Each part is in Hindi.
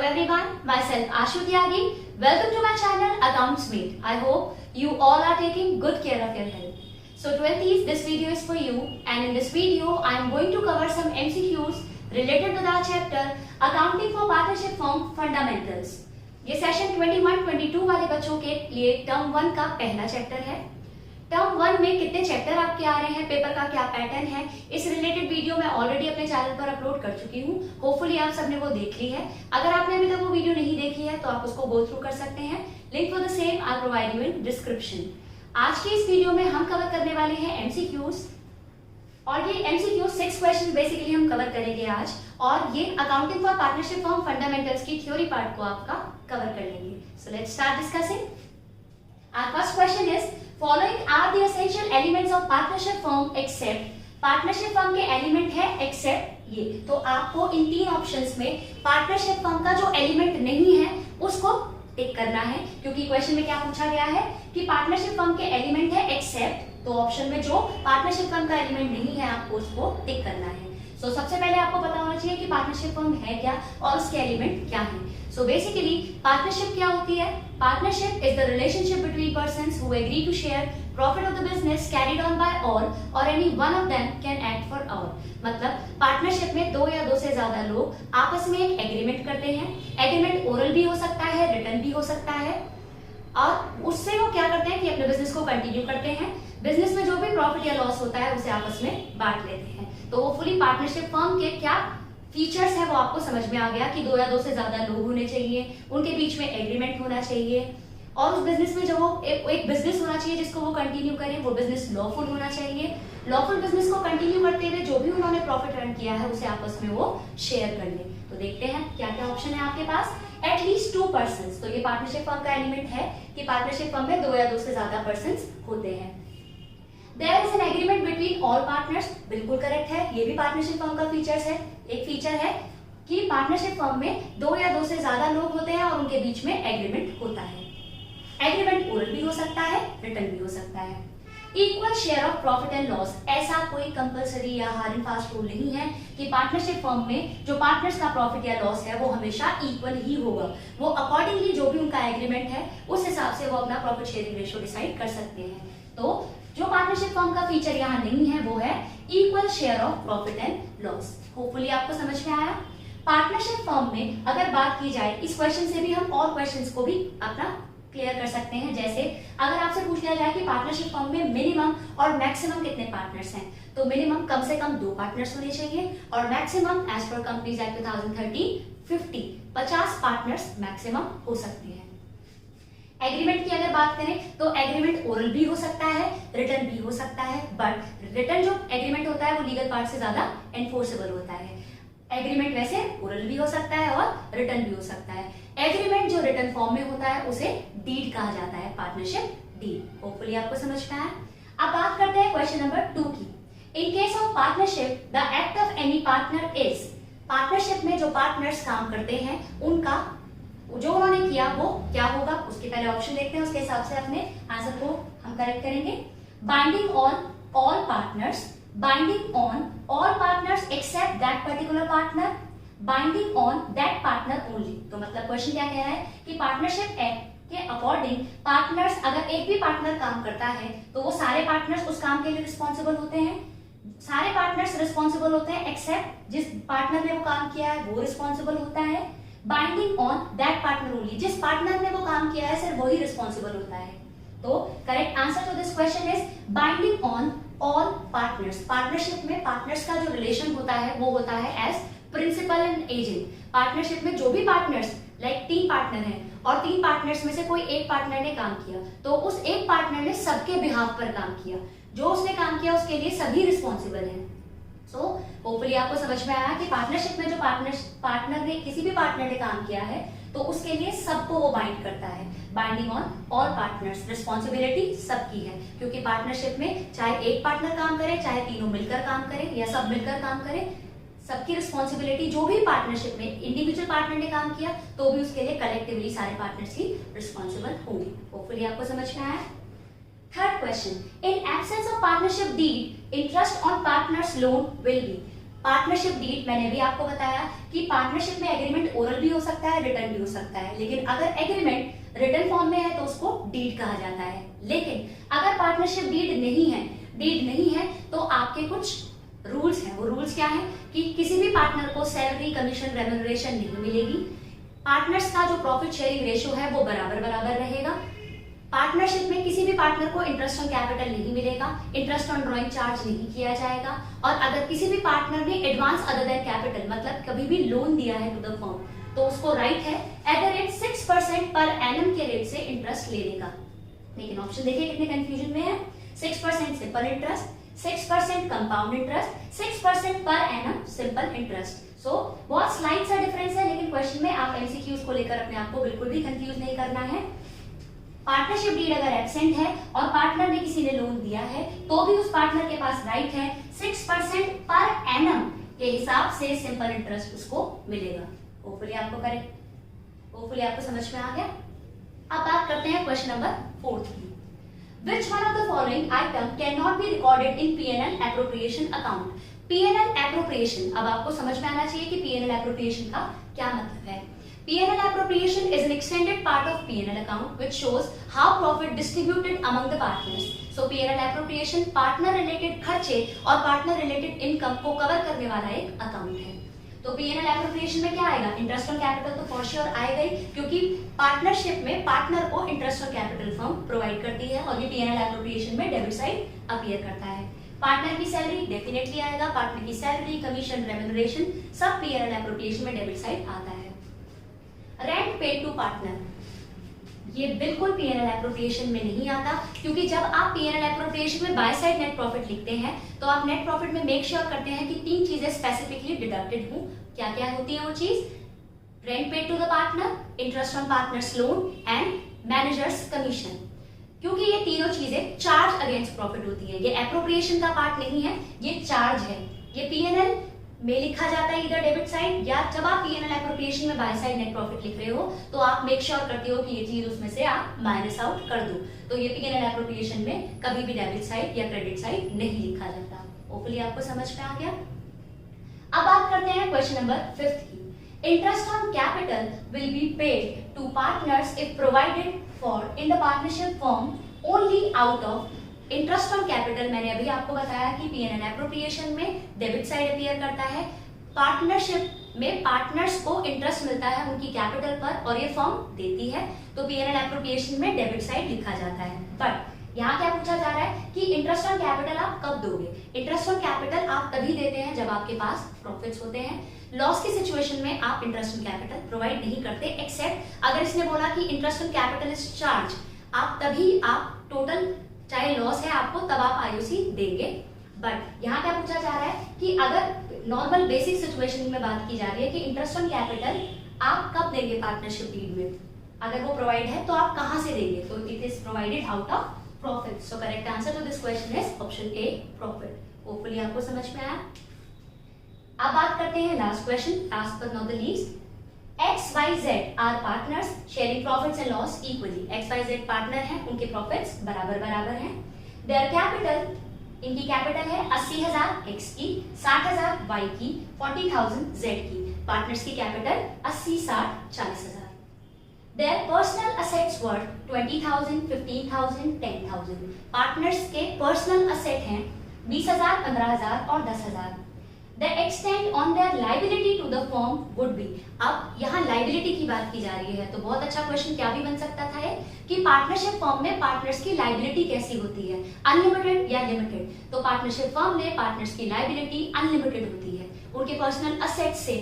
Everyone, myself Ashu Tyagi. Welcome to my channel Accountsmate. I hope you all are taking good care of your health. So 20s, this video is for you, and in this video I am going to cover some MCQs related to the chapter Accounting for Partnership Firm Fundamentals. ये सेशन 21-22 वाले बच्चों के लिए टर्म 1 का पहला चैप्टर है। टर्म 1 में कितने चैप्टर आपके आ रहे हैं, पेपर का क्या पैटर्न है, इस रिलेटेड वीडियो मैं ऑलरेडी अपने चैनल पर अपलोड कर चुकी हूँ। होपफुली आप सबने वो देख ली है। अगर आपने अभी तक वो वीडियो नहीं देखी है तो आप उसको गो थ्रू कर सकते हैं। Link for the same I provide you in description. आज की इस वीडियो में हम कवर करने वाले हैं एमसीक्यूज, और ये एमसीक्यू 6 क्वेश्चन बेसिकली हम कवर करेंगे आज, और ये accounting for partnership firm fundamentals की थ्योरी पार्ट को आपका कवर कर लेंगे। So let's start discussing. Our first question is, following are the essential elements of partnership firm except, partnership firm के एलिमेंट है एक्सेप्ट ये। तो आपको इन तीन ऑप्शंस में पार्टनरशिप फर्म का जो एलिमेंट नहीं है उसको टिक करना है, क्योंकि क्वेश्चन में क्या पूछा गया है कि पार्टनरशिप फर्म के एलिमेंट है एक्सेप्ट, तो ऑप्शन में जो पार्टनरशिप फर्म का एलिमेंट नहीं है आपको उसको टिक करना है। सो सबसे पहले आपको पता होना चाहिए कि पार्टनरशिप फर्म है क्या और उसके एलिमेंट क्या हैं। सो बेसिकली पार्टनरशिप क्या होती है? Partnership is the relationship between persons who agree to share profit of the business carried on by all और any one of them can act for all. मतलब पार्टनरशिप में दो या दो से ज्यादा लोग आपस में एक एग्रीमेंट करते हैं। एग्रीमेंट ओरल भी हो सकता है, रिटन भी हो सकता है, और उससे वो क्या करते हैं कि अपने बिजनेस को कंटिन्यू करते हैं। बिजनेस में जो भी प्रॉफिट या लॉस होता है उसे आपस में बांट लेते हैं। तो वो फुली पार्टनरशिप फर्म के क्या फीचर्स है वो आपको समझ में आ गया कि दो या दो से ज्यादा लोग होने चाहिए, उनके बीच में एग्रीमेंट होना चाहिए, और उस बिजनेस में जो एक बिजनेस होना चाहिए जिसको वो कंटिन्यू करें, वो बिजनेस लॉफुल होना चाहिए। लॉफुल बिजनेस को कंटिन्यू करते हुए जो भी उन्होंने प्रॉफिट अर्न किया है उसे आपस में वो शेयर कर ले। तो देखते हैं क्या क्या ऑप्शन है आपके पास। एटलीस्ट 2 पर्संस, तो ये पार्टनरशिप फर्म का एलिमेंट है कि पार्टनरशिप फर्म में दो या दो से ज्यादा पर्संस होते हैं। There is an agreement between all partners, बिल्कुल करेक्ट है, ये भी पार्टनरशिप फर्म का फीचर्स है। एक फीचर है कि पार्टनरशिप फर्म में दो या दो से ज्यादा लोग होते हैं और उनके बीच में एग्रीमेंट होता है। एग्रीमेंट ओरल भी हो सकता है, रिटन भी हो सकता है। Equal share of profit and loss, ऐसा कोई कंपलसरी या हार्ड एंड फास्ट रूल नहीं है कि पार्टनरशिप फर्म में जो पार्टनर्स का प्रॉफिट या लॉस है वो हमेशा इक्वल ही होगा। वो अकॉर्डिंगली जो भी उनका एग्रीमेंट है उस हिसाब से वो अपना प्रॉफिट शेयरिंग रेशियो डिसाइड कर सकते हैं। तो जो पार्टनरशिप फर्म का फीचर यहाँ नहीं है वो है equal share of profit and loss. Hopefully आपको समझ में आया। पार्टनरशिप फर्म में अगर बात की जाए, इस क्वेश्चन से भी हम और क्वेश्चंस को भी अपना क्लियर कर सकते हैं। जैसे अगर आपसे पूछ लिया जाए कि पार्टनरशिप फर्म में मिनिमम और मैक्सिमम कितने पार्टनर्स हैं, तो मिनिमम कम से कम 2 पार्टनर्स होने चाहिए, और मैक्सिमम एज पर कंपनीज एक्ट 2013 50 पार्टनर्स मैक्सिमम हो सकते हैं। एग्रीमेंट की अगर बात करें तो एग्रीमेंट ओरल भी हो सकता है, रिटन भी हो सकता है, बट रिटन जो एग्रीमेंट होता है वो लीगल पार्ट से ज्यादा एनफोर्सेबल होता है। एग्रीमेंट वैसे ओरल भी हो सकता है और रिटन भी हो सकता है। एग्रीमेंट जो रिटन फॉर्म में होता है उसे डीड कहा जाता है, पार्टनरशिप डीड। होपफुली आपको समझ में आया। अब बात करते हैं क्वेश्चन नंबर 2 की। In case of partnership the act of any partner is, partnership में जो पार्टनर्स काम करते हैं उनका जो उन्होंने किया वो क्या होगा। उसके पहले ऑप्शन देखते हैं, उसके हिसाब से अपने आंसर को हम करेक्ट करेंगे। Binding on all partners, binding on all partners except that particular partner, binding on that partner only. तो मतलब क्वेश्चन क्या कह रहा है कि पार्टनरशिप एक्ट के अकॉर्डिंग पार्टनर्स, अगर एक भी पार्टनर काम करता है तो वो सारे पार्टनर्स उस काम के लिए रिस्पॉन्सिबल होते हैं। सारे पार्टनर्स रिस्पॉन्सिबल होते हैं एक्सेप्ट जिस पार्टनर ने वो काम किया है वो रिस्पॉन्सिबल होता है। Binding on that partner only, जिस पार्टनर ने वो काम किया है सिर्फ वही रिस्पॉन्सिबल होता है। तो correct answer to this question is binding on all partners. Partnership में पार्टनर्स का जो रिलेशन होता है वो होता है as principal and agent. Partnership में जो भी पार्टनर्स, लाइक 3 पार्टनर हैं और 3 पार्टनर्स में से कोई एक पार्टनर ने काम किया तो उस एक पार्टनर ने सबके बिहाफ पर काम किया, जो उसने काम किया उसके लिए सभी रिस्पॉन्सिबल हैं। सो होपफुली आपको समझ में आया कि पार्टनरशिप में जो पार्टनर ने किसी भी पार्टनर ने काम किया है तो उसके लिए सबको वो बाइंड करता है। Binding on all partners, responsibility सबकी है, क्योंकि पार्टनरशिप में चाहे एक पार्टनर काम करे, चाहे तीनों मिलकर काम करें या सब मिलकर काम करें, सबकी रिस्पॉन्सिबिलिटी, जो भी पार्टनरशिप में इंडिविजुअल पार्टनर ने काम किया तो भी उसके लिए कलेक्टिवली सारे पार्टनर्स ही रिस्पॉन्सिबल होंगे। होपफुली आपको समझ में आया। Third question, in absence of partnership deed interest on partners loan will be. Partnership deed मैंने भी आपको बताया कि पार्टनरशिप में एग्रीमेंट ओरल भी हो सकता है, रिटर्न भी हो सकता है, लेकिन अगर एग्रीमेंट रिटर्न फॉर्म में है तो उसको डीड कहा जाता है। लेकिन अगर पार्टनरशिप डीड नहीं है तो आपके कुछ रूल्स हैं। वो रूल्स क्या है कि किसी भी पार्टनर को सैलरी, कमीशन, रेम्यूनरेशन नहीं मिलेगी। पार्टनर्स का जो प्रॉफिट शेयरिंग रेशियो है वो बराबर रहेगा। पार्टनरशिप में किसी भी पार्टनर को इंटरेस्ट ऑन कैपिटल नहीं मिलेगा, इंटरेस्ट ऑन ड्रॉइंग चार्ज नहीं किया जाएगा, और अगर किसी भी पार्टनर ने एडवांस अदर देन कैपिटल मतलब कभी भी लोन दिया है टू द फर्म तो उसको राइट है at the rate 6% per annum के रेट से इंटरेस्ट लेने का। लेकिन ऑप्शन देखिए कितने कंफ्यूजन में है। 6% simple interest, 6% compound interest, 6% per annum simple interest. सो बहुत स्लाइड सा डिफरेंस है, लेकिन क्वेश्चन में आप एमसीक्यूज को लेकर अपने आप को बिल्कुल भी कंफ्यूज नहीं करना है। पार्टनरशिप डीड अगर एब्सेंट है और पार्टनर ने किसी ने लोन दिया है तो भी उस पार्टनर के पास राइट है 6% पर एनम के हिसाब से सिंपल इंटरेस्ट उसको मिलेगा। होपफुली आपको समझ में आ गया। अब बात करते हैं क्वेश्चन नंबर 4 की। Which one of the following item cannot be recorded in P&L appropriation account? P&L appropriation, अब आपको समझ में आना चाहिए कि P&L appropriation का क्या मतलब है। P&L appropriation is an extended part of P&L account which shows how profit distributed among the partners. So P&L appropriation partner related खर्चे और partner related income को कवर करने वाला एक अकाउंट है। तो P&L appropriation में क्या आएगा? इंटरेस्ट ऑन कैपिटल तो फॉर श्योर आएगा ही, क्योंकि पार्टनरशिप में पार्टनर को interest on capital firm provide करती है और ये P&L appropriation में डेबिट साइड अपीयर करता है। पार्टनर की सैलरी डेफिनेटली आएगा, पार्टनर की सैलरी, कमीशन, रेम्यूनरेशन सब P&L appropriation में डेबिट साइड आता है। रेंट पेड टू पार्टनर, ये बिल्कुल P&L एप्रोप्रिएशन में नहीं आता, क्योंकि जब आप P&L एप्रोप्रिएशन में बाय साइड नेट प्रॉफिट लिखते हैं तो आप नेट प्रॉफिट में मेक श्योर करते हैं कि 3 चीजें स्पेसिफिकली डिडक्टेड हो। क्या क्या होती है वो चीज? Rent paid to the partner, interest on partners loan and managers commission. क्योंकि ये तीनों चीजें चार्ज अगेंस्ट प्रॉफिट होती है, ये एप्रोप्रिएशन का पार्ट नहीं है, ये चार्ज है। ये P&L में लिखा जाता है इधर डेबिट साइड, या जब आप P&L एप्रोप्रिएशन में बाय साइड नेट प्रॉफिट लिख रहे हो तो आप मेक श्योर करते हो कि ये चीज उसमें से आप माइनस आउट कर दो। तो ये P&L एप्रोप्रिएशन में कभी भी डेबिट साइड या क्रेडिट साइड नहीं लिखा जाता। होपफुली आपको समझ में आ गया। अब बात करते हैं क्वेश्चन नंबर 5 की। Interest on capital will be paid to partners if provided for in the partnership form only out of interest on capital. मैंने अभी आपको बताया कि P&L एप्रोप्रिएशन में डेबिट साइड अपीयर करता है, पार्टनरशिप में पार्टनर्स को इंटरेस्ट मिलता है उनकी कैपिटल पर और ये फर्म देती है, तो P&L एप्रोप्रिएशन में डेबिट साइड लिखा जाता है। बट यहाँ क्या पूछा जा रहा है कि इंटरेस्ट ऑन कैपिटल आप कब दोगे? इंटरेस्ट ऑन कैपिटल आप तभी देते हैं जब आपके पास प्रॉफिट्स होते हैं। लॉस की सिचुएशन में आप इंटरेस्ट ऑन कैपिटल प्रोवाइड नहीं करते, एक्सेप्ट अगर इसने बोला कि interest on capital is charge, आप तभी आप टोटल चाहे लॉस है आपको तब आप आईओसी देंगे। बट यहाँ क्या पूछा जा रहा है कि अगर नॉर्मल बेसिक सिचुएशन में बात की जा रही है कि इंटरेस्ट ऑन कैपिटल आप कब देंगे पार्टनरशिप डीड में, अगर वो प्रोवाइड है तो आप कहां से देंगे? तो it is provided out of profit. So correct answer to this question is option A, profit. Hopefully आपको समझ में आया। अब बात करते हैं last question, last but not the least. XYZ are partners sharing profits and loss equally. XYZ partner हैं, उनके प्रॉफिट्स बराबर हैं। देयर कैपिटल, इनकी कैपिटल है 80,000 X की, 60,000 Y की, 40,000 Z की। पार्टनर्स की capital 80, 60, 40,000। Their personal assets worth 20,000, 15,000, 10,000। Partners के पर्सनल असेट हैं 20,000, 15,000 और 10,000। The extent on their liability to the firm would be। अब यहाँ लाइबिलिटी की बात की जा रही है, तो बहुत अच्छा क्वेश्चन क्या भी बन सकता था कि पार्टनरशिप फर्म में पार्टनर्स की लाइबिलिटी कैसी होती है, अनलिमिटेड या लिमिटेड? तो पार्टनरशिप फर्म में पार्टनर्स की लाइबिलिटी अनलिमिटेड होती है। उनके पर्सनल असेट से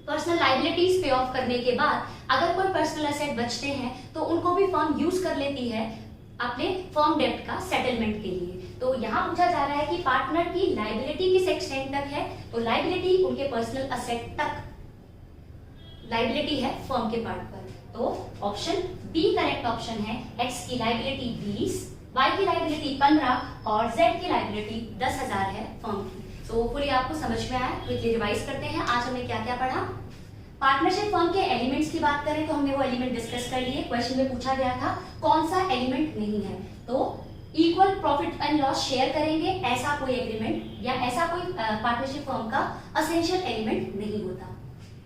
पर्सनल लाइबिलिटीज पे ऑफ करने के बाद अगर कोई पर्सनल असेट बचते हैं तो उनको भी फर्म यूज कर लेती है अपने फर्म डेब्ट का सेटलमेंट के लिए। तो यहाँ पूछा जा रहा है कि पार्टनर की लाइबिलिटी किस एक्सटेंट तक है, तो लाइबिलिटी उनके पर्सनल असेट तक लाइबिलिटी है फर्म के पार्ट पर। तो ऑप्शन बी करेक्ट ऑप्शन है। एक्स की लाइबिलिटी 20, वाई की लाइबिलिटी 15 और जेड की लाइबिलिटी 10,000 है फर्म की। तो पूरी आपको समझ में आया। क्विकली रिवाइज करते हैं आज हमने क्या क्या पढ़ा। पार्टनरशिप फर्म के एलिमेंट्स की बात करें तो हमने वो एलिमेंट डिस्कस कर लिए। क्वेश्चन में पूछा गया था कौन सा एलिमेंट नहीं है, तो equal profit and loss share करेंगे, ऐसा कोई एग्रीमेंट या ऐसा कोई पार्टनरशिप फर्म का असेंशियल एलिमेंट नहीं होता।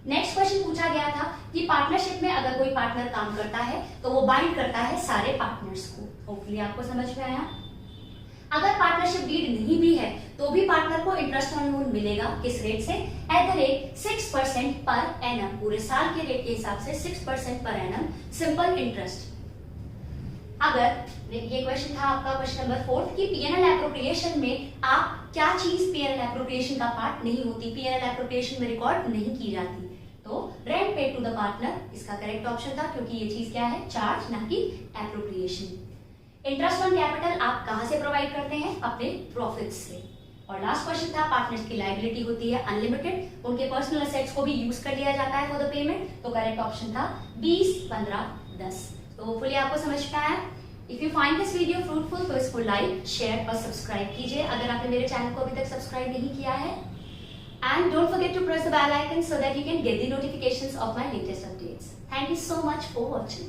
नेक्स्ट क्वेश्चन पूछा गया था कि पार्टनरशिप में अगर कोई पार्टनर काम करता है तो वो बाइंड करता है सारे पार्टनर्स को। होपफुली आपको समझ में आया। अगर पार्टनरशिप डीड नहीं भी है तो भी पार्टनर को इंटरेस्ट ऑन लोन मिलेगा, किस रेट से? At the rate 6% per annum, पूरे साल के रेट के हिसाब से 6% पर एनम सिंपल इंटरेस्ट। अगर ये क्वेश्चन था आपका क्वेश्चन नंबर 4 कि पीएनएल एप्रोप्रिएशन में आप क्या चीज पीएनएल एप्रोप्रिएशन का पार्ट नहीं होती, पीएनएल एप्रोप्रिएशन में रिकॉर्ड नहीं की जाती, तो rent paid to the partner इसका करेक्ट ऑप्शन था, क्योंकि ये चीज क्या है? चार्ज, ना कि एप्रोप्रिएशन। इंटरेस्ट ऑन कैपिटल आप कहां से प्रोवाइड करते हैं? अपने प्रॉफिट्स से। और लास्ट क्वेश्चन था पार्टनर्स की लायबिलिटी होती है अनलिमिटेड, उनके पर्सनल असेट्स को भी यूज कर लिया जाता है फॉर द पेमेंट, तो करेक्ट ऑप्शन था 20, 15, 10। तो होपफुली आपको समझ में आया। If you find this video fruitful तो इसको लाइक, शेयर और सब्सक्राइब कीजिए अगर आपने मेरे चैनल को अभी तक सब्सक्राइब नहीं किया है। And don't forget to press the bell icon so that you can get the notifications of my latest updates. Thank you so much for watching.